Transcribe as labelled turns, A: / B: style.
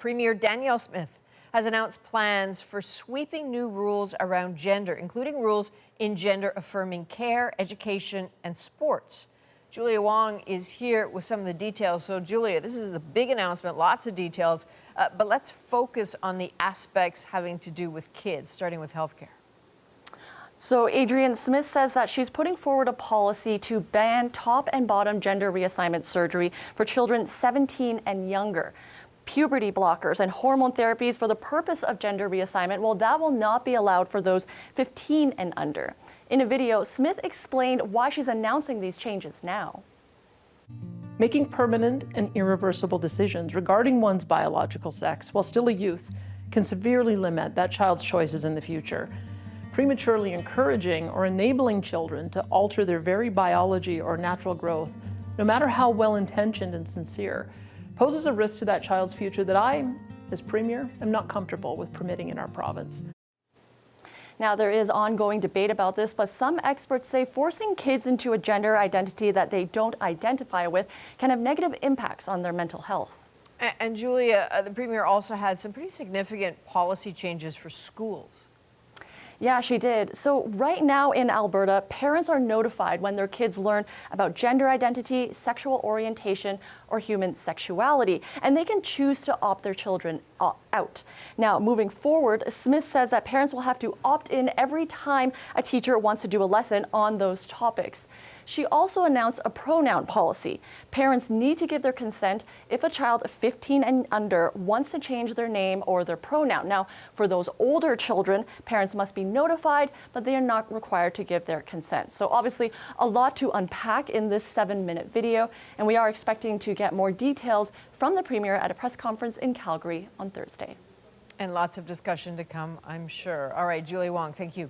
A: Premier Danielle Smith has announced plans for sweeping new rules around gender, including rules in gender-affirming care, education, and sports. Julia Wong is here with some of the details. So, Julia, this is a big announcement, lots of details, but let's focus on the aspects having to do with kids, starting with healthcare.
B: So Adrienne, Smith says that she's putting forward a policy to ban top and bottom gender reassignment surgery for children 17 and younger. Puberty blockers and hormone therapies for the purpose of gender reassignment, well, that will not be allowed for those 15 and under. In a video, Smith explained why she's announcing these changes now.
C: Making permanent and irreversible decisions regarding one's biological sex while still a youth can severely limit that child's choices in the future. Prematurely encouraging or enabling children to alter their very biology or natural growth, no matter how well-intentioned and sincere, poses a risk to that child's future that I, as Premier, am not comfortable with permitting in our province.
B: Now, there is ongoing debate about this, but some experts say forcing kids into a gender identity that they don't identify with can have negative impacts on their mental health.
A: And Julia, the Premier also had some pretty significant policy changes for schools.
B: Yeah, she did. So right now in Alberta, parents are notified when their kids learn about gender identity, sexual orientation, or human sexuality, and they can choose to opt their children out. Now, moving forward, Smith says that parents will have to opt in every time a teacher wants to do a lesson on those topics. She also announced a pronoun policy. Parents need to give their consent if a child 15 and under wants to change their name or their pronoun. Now, for those older children, parents must be notified, but they are not required to give their consent. So obviously, a lot to unpack in this 7-minute video, and we are expecting to get more details from the Premier at a press conference in Calgary on Thursday.
A: And lots of discussion to come, I'm sure. All right, Julia Wong, thank you.